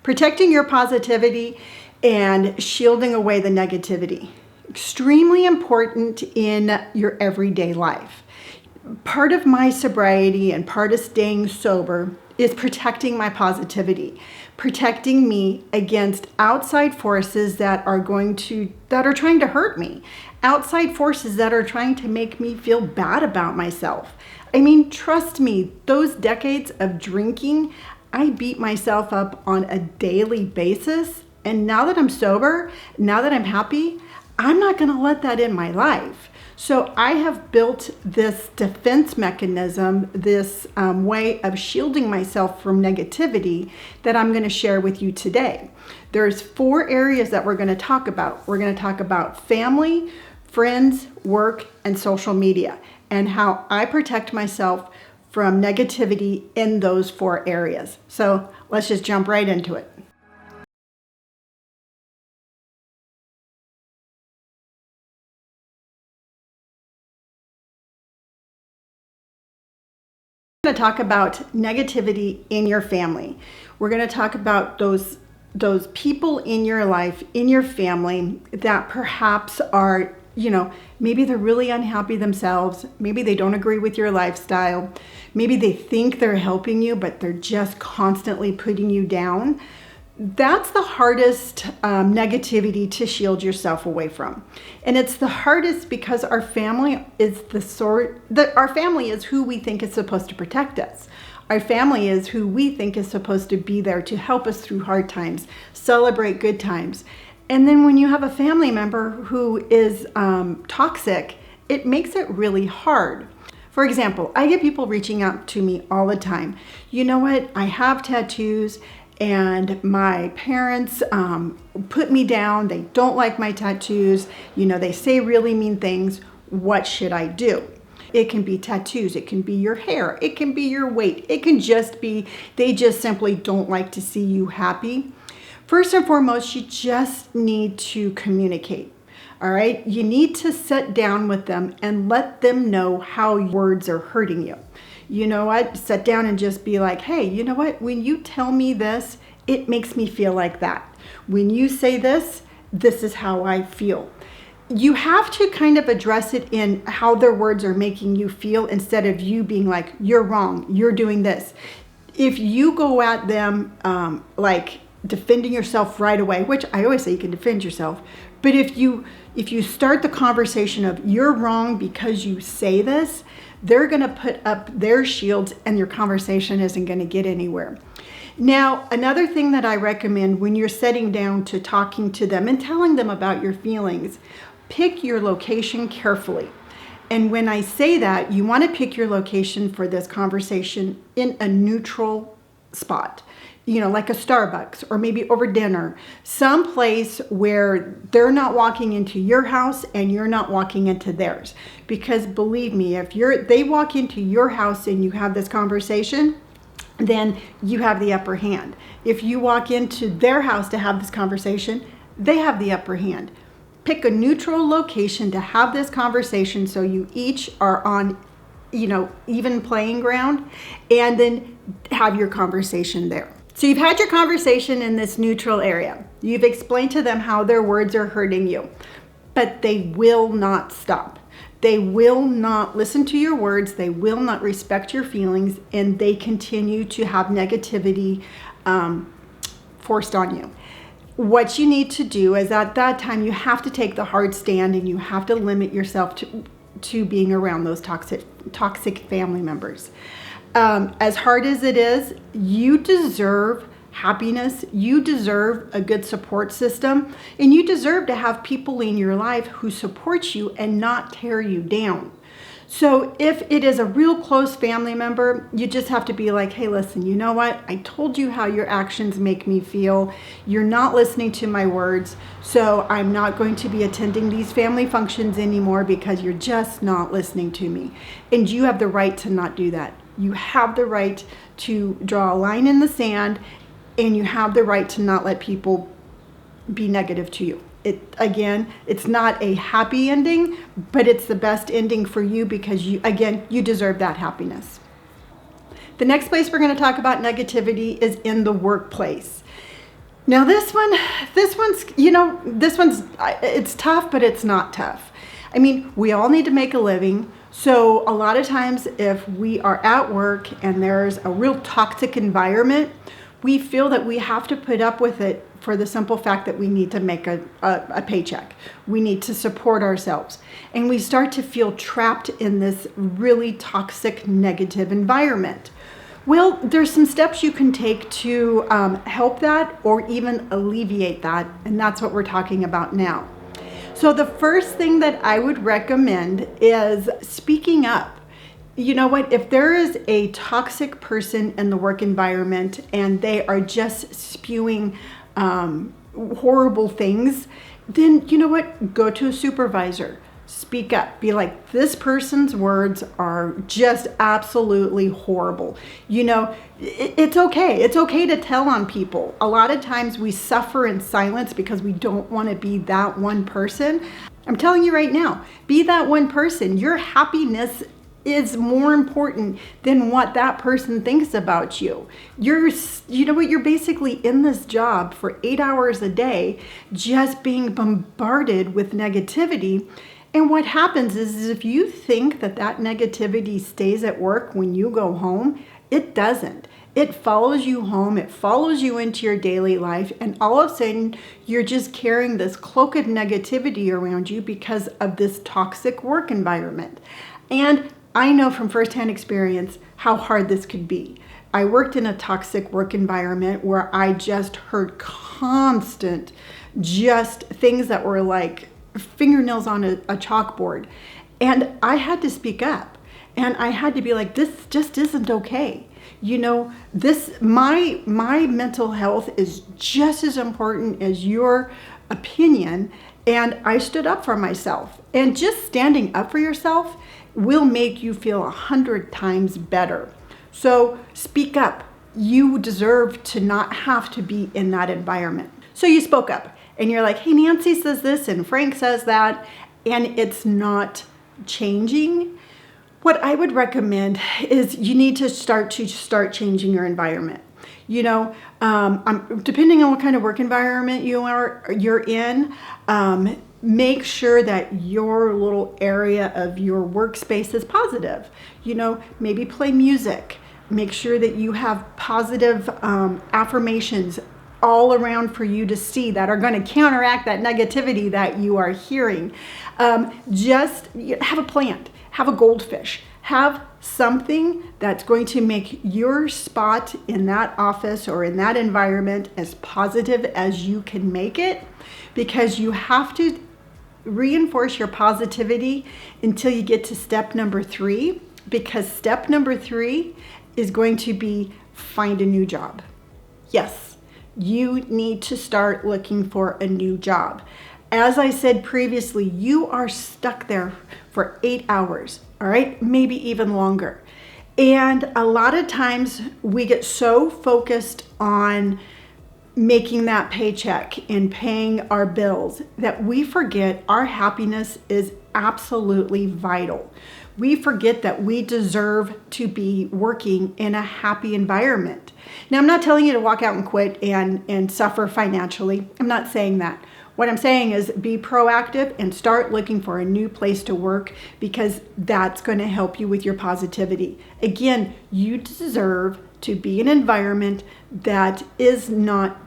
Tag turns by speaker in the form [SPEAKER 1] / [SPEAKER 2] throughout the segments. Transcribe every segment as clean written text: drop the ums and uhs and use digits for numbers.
[SPEAKER 1] Protecting your positivity and shielding away the negativity. Extremely important in your everyday life. Part of my sobriety and part of staying sober is protecting my positivity, protecting me against outside forces that are trying to hurt me, outside forces that are trying to make me feel bad about myself. I mean, trust me, those decades of drinking, I beat myself up on a daily basis. And now that I'm sober, now that I'm happy, I'm not going to let that in my life. So I have built this defense mechanism, this way of shielding myself from negativity that I'm going to share with you today. There's 4 areas that we're going to talk about. We're going to talk about family, friends, work, and social media, and how I protect myself from negativity in those 4 areas. So let's just jump right into it. Going to talk about negativity in your family. We're going to talk about those people in your life, in your family that perhaps are, maybe they're really unhappy themselves. Maybe they don't agree with your lifestyle. Maybe they think they're helping you, but they're just constantly putting you down. That's the hardest negativity to shield yourself away from. And it's the hardest because our family is our family is who we think is supposed to protect us. Our family is who we think is supposed to be there to help us through hard times, celebrate good times. And then when you have a family member who is toxic, it makes it really hard. For example, I get people reaching out to me all the time. You know what? I have tattoos. And my parents put me down. They don't like my tattoos. They say really mean things. What should I do? It can be tattoos. It can be your hair. It can be your weight. It can just be, they just simply don't like to see you happy. First and foremost, you just need to communicate. All right? You need to sit down with them and let them know how words are hurting you. You know what? Sit down and just be like, hey, you know what? When you tell me this, it makes me feel like that. When you say this, this is how I feel. You have to kind of address it in how their words are making you feel instead of you being like, you're wrong, you're doing this. If you go at them like defending yourself right away, which I always say you can defend yourself, but if you start the conversation of you're wrong because you say this, they're going to put up their shields and your conversation isn't going to get anywhere. Now, another thing that I recommend when you're sitting down to talking to them and telling them about your feelings, pick your location carefully. And when I say that, you want to pick your location for this conversation in a neutral spot. Like a Starbucks or maybe over dinner, someplace where they're not walking into your house and you're not walking into theirs. Because believe me, if they walk into your house and you have this conversation, then you have the upper hand. If you walk into their house to have this conversation, they have the upper hand. Pick a neutral location to have this conversation so you each are on, even playing ground, and then have your conversation there. So you've had your conversation in this neutral area. You've explained to them how their words are hurting you, but they will not stop. They will not listen to your words. They will not respect your feelings, and they continue to have negativity forced on you. What you need to do is at that time, you have to take the hard stand and you have to limit yourself to being around those toxic family members. As hard as it is, you deserve happiness, you deserve a good support system, and you deserve to have people in your life who support you and not tear you down. So if it is a real close family member, you just have to be like, hey, listen, you know what? I told you how your actions make me feel. You're not listening to my words, so I'm not going to be attending these family functions anymore because you're just not listening to me. And you have the right to not do that. You have the right to draw a line in the sand, and you have the right to not let people be negative to you. It's not a happy ending, but it's the best ending for you because you deserve that happiness. The next place we're going to talk about negativity is in the workplace. Now it's tough, but it's not tough. I mean, we all need to make a living. So a lot of times if we are at work and there's a real toxic environment, we feel that we have to put up with it for the simple fact that we need to make a paycheck. We need to support ourselves. And we start to feel trapped in this really toxic, negative environment. Well, there's some steps you can take to help that or even alleviate that. And that's what we're talking about now. So the first thing that I would recommend is speaking up. You know what? If there is a toxic person in the work environment and they are just spewing horrible things, then you know what? Go to a supervisor. Speak up. Be like, this person's words are just absolutely horrible. You know, it's okay. It's okay to tell on people. A lot of times we suffer in silence because we don't want to be that one person. I'm telling you right now, be that one person. Your happiness is more important than what that person thinks about you. You know what? You're basically in this job for 8 hours a day, just being bombarded with negativity. And what happens is if you think that negativity stays at work when you go home, it doesn't. It follows you home, it follows you into your daily life, and all of a sudden you're just carrying this cloak of negativity around you because of this toxic work environment. And I know from firsthand experience how hard this could be. I worked in a toxic work environment where I just heard constant, just things that were like fingernails on a chalkboard. And I had to speak up. And I had to be like, this just isn't okay. You know, my mental health is just as important as your opinion. And I stood up for myself. And just standing up for yourself will make you feel 100 times better. So speak up. You deserve to not have to be in that environment. So you spoke up and you're like, hey, Nancy says this and Frank says that, and it's not changing. What I would recommend is you need to start changing your environment. You know, depending on what kind of work environment you're in, make sure that your little area of your workspace is positive. You know, maybe play music. Make sure that you have positive affirmations all around for you to see that are going to counteract that negativity that you are hearing. Just have a plant, have a goldfish, have something that's going to make your spot in that office or in that environment as positive as you can make it, because you have to reinforce your positivity until you get to step number 3, because step number 3 is going to be find a new job. Yes, you need to start looking for a new job. As I said previously, you are stuck there for 8 hours, all right? Maybe even longer. And a lot of times we get so focused on making that paycheck and paying our bills that we forget our happiness is absolutely vital. We forget that we deserve to be working in a happy environment. Now, I'm not telling you to walk out and quit and suffer financially. I'm not saying that. What I'm saying is be proactive and start looking for a new place to work, because that's going to help you with your positivity. Again, you deserve to be in an environment that is not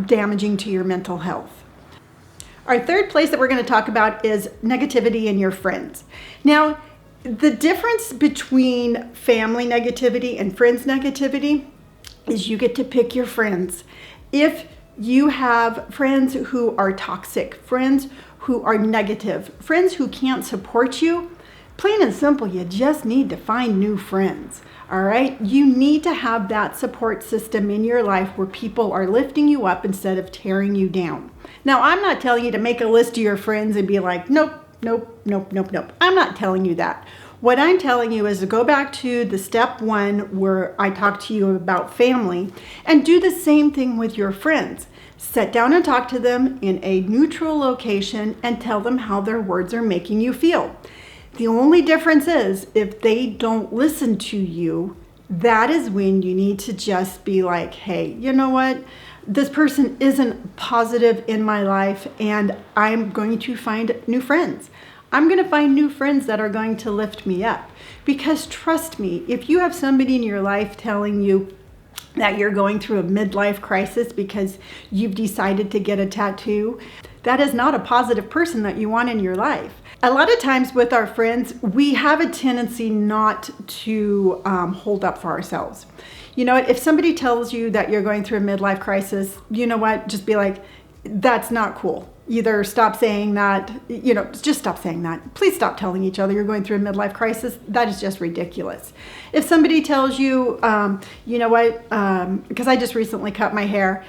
[SPEAKER 1] damaging to your mental health. Our third place that we're going to talk about is negativity in your friends. Now, the difference between family negativity and friends negativity is you get to pick your friends. If you have friends who are toxic, friends who are negative, friends who can't support you, plain and simple, you just need to find new friends. All right? You need to have that support system in your life where people are lifting you up instead of tearing you down. Now, I'm not telling you to make a list of your friends and be like, nope, nope, nope, nope, nope. I'm not telling you that. What I'm telling you is to go back to the step 1 where I talked to you about family and do the same thing with your friends. Sit down and talk to them in a neutral location and tell them how their words are making you feel. The only difference is if they don't listen to you, that is when you need to just be like, hey, you know what? this person isn't positive in my life, and I'm going to find new friends. I'm going to find new friends that are going to lift me up. Because trust me, if you have somebody in your life telling you that you're going through a midlife crisis because you've decided to get a tattoo, that is not a positive person that you want in your life. A lot of times with our friends, we have a tendency not to hold up for ourselves. You know what? If somebody tells you that you're going through a midlife crisis, you know what? Just be like, that's not cool. Either stop saying that, just stop saying that. Please stop telling each other you're going through a midlife crisis. That is just ridiculous. If somebody tells you, you know what, because I just recently cut my hair,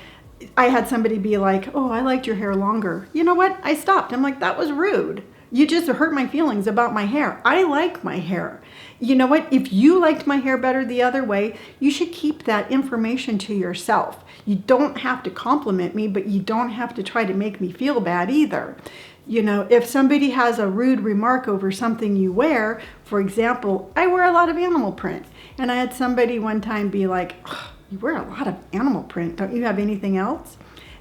[SPEAKER 1] I had somebody be like, oh, I liked your hair longer. You know what? I stopped. I'm like, that was rude. You just hurt my feelings about my hair. I like my hair. You know what? If you liked my hair better the other way, you should keep that information to yourself. You don't have to compliment me, but you don't have to try to make me feel bad either. You know, if somebody has a rude remark over something you wear, for example, I wear a lot of animal print. And I had somebody one time be like, oh, you wear a lot of animal print. Don't you have anything else?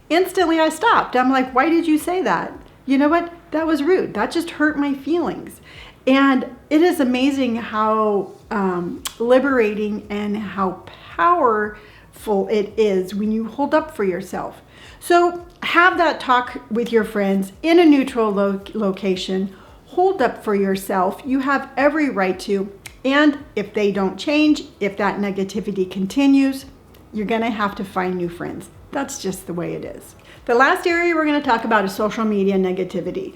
[SPEAKER 1] Instantly I stopped. I'm like, why did you say that? You know what? That was rude. That just hurt my feelings. And it is amazing how liberating and how powerful it is when you hold up for yourself. So have that talk with your friends in a neutral location. Hold up for yourself. You have every right to. And if they don't change, if that negativity continues, you're going to have to find new friends. That's just the way it is. The last area we're going to talk about is social media negativity.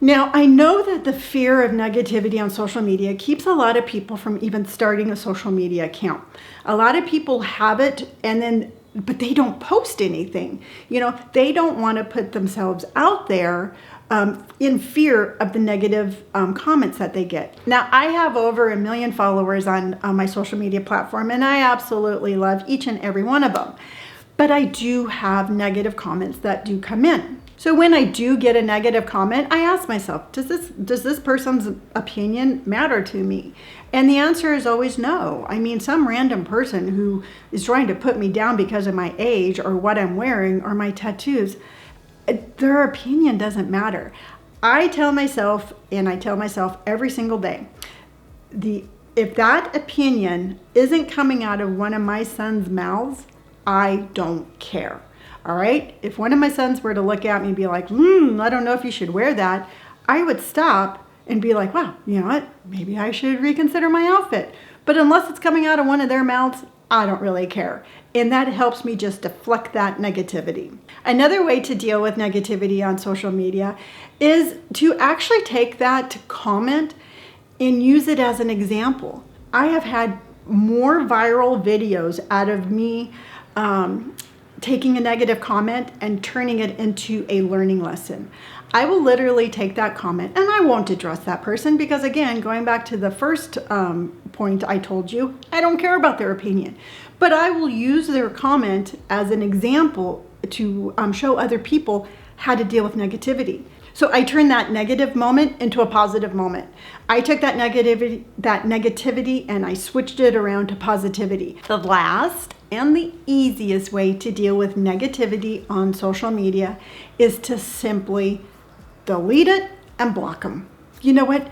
[SPEAKER 1] Now, I know that the fear of negativity on social media keeps a lot of people from even starting a social media account. A lot of people have it but they don't post anything. You know, they don't want to put themselves out there in fear of the negative comments that they get. Now, I have over 1 million followers on my social media platform, and I absolutely love each and every one of them. But I do have negative comments that do come in. So when I do get a negative comment, I ask myself, does this person's opinion matter to me? And the answer is always no. I mean, some random person who is trying to put me down because of my age or what I'm wearing or my tattoos, their opinion doesn't matter. I tell myself, and I tell myself every single day, if that opinion isn't coming out of one of my son's mouths, I don't care. All right? If one of my sons were to look at me and be like, I don't know if you should wear that, I would stop and be like, wow, you know what? Maybe I should reconsider my outfit. But unless it's coming out of one of their mouths, I don't really care. And that helps me just deflect that negativity. Another way to deal with negativity on social media is to actually take that comment and use it as an example. I have had more viral videos out of me taking a negative comment and turning it into a learning lesson. I will literally take that comment and I won't address that person because, again, going back to the first point I told you, I don't care about their opinion. But I will use their comment as an example to show other people how to deal with negativity. So I turned that negative moment into a positive moment. I took that negativity and I switched it around to positivity. The last and the easiest way to deal with negativity on social media is to simply delete it and block them. You know what?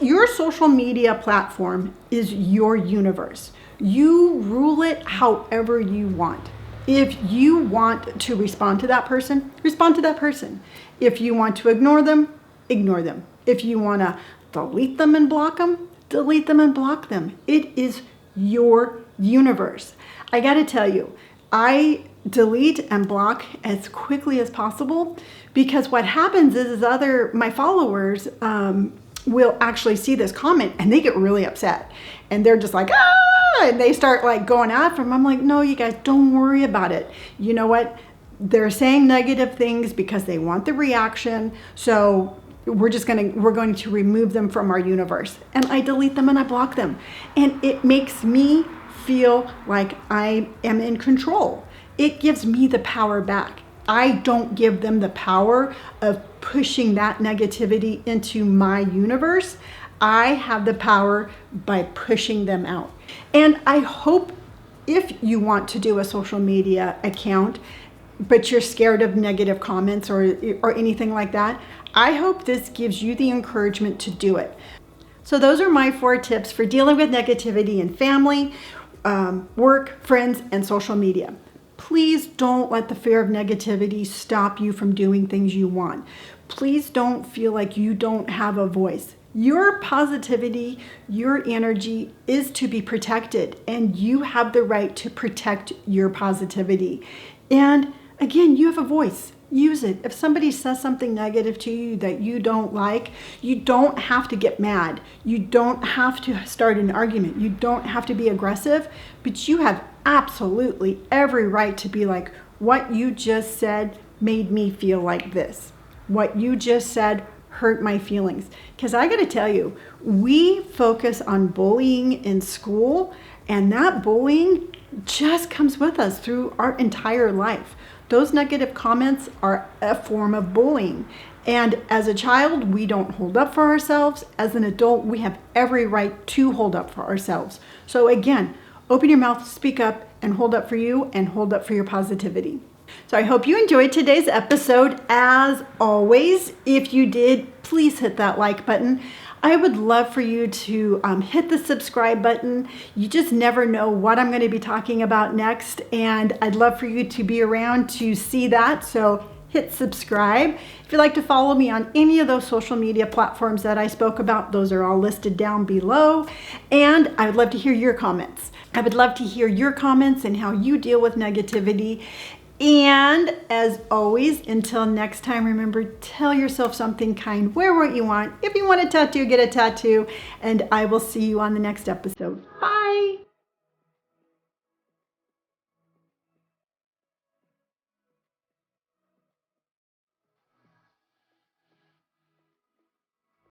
[SPEAKER 1] Your social media platform is your universe. You rule it however you want. If you want to respond to that person, respond to that person. If you want to ignore them, ignore them. If you want to delete them and block them, delete them and block them. It is your universe. I got to tell you, I delete and block as quickly as possible because what happens is my followers will actually see this comment and they get really upset and they're just like, and they start like going after them. I'm like, no, you guys, don't worry about it. You know what? They're saying negative things because they want the reaction. So we're going to remove them from our universe. And I delete them and I block them. And it makes me feel like I am in control. It gives me the power back. I don't give them the power of pushing that negativity into my universe. I have the power by pushing them out. And I hope if you want to do a social media account, but you're scared of negative comments or anything like that, I hope this gives you the encouragement to do it. So those are my 4 tips for dealing with negativity in family, work, friends, and social media. Please don't let the fear of negativity stop you from doing things you want. Please don't feel like you don't have a voice. Your positivity, your energy is to be protected, and you have the right to protect your positivity. And again, you have a voice. Use it. If somebody says something negative to you that you don't like, you don't have to get mad. You don't have to start an argument. You don't have to be aggressive, but you have absolutely every right to be like, what you just said made me feel like this. What you just said hurt my feelings. Because I got to tell you, we focus on bullying in school, and that bullying just comes with us through our entire life. Those negative comments are a form of bullying. And as a child, we don't hold up for ourselves. As an adult, we have every right to hold up for ourselves. So again, open your mouth, speak up, and hold up for you and hold up for your positivity. So I hope you enjoyed today's episode. As always, if you did, please hit that like button. I would love for you to hit the subscribe button. You just never know what I'm going to be talking about next, and I'd love for you to be around to see that. So hit subscribe. If you'd like to follow me on any of those social media platforms that I spoke about, those are all listed down below. And I would love to hear your comments. I would love to hear your comments and how you deal with negativity. And as always, until next time, remember, tell yourself something kind, wear what you want. If you want a tattoo, get a tattoo, and I will see you on the next episode. Bye.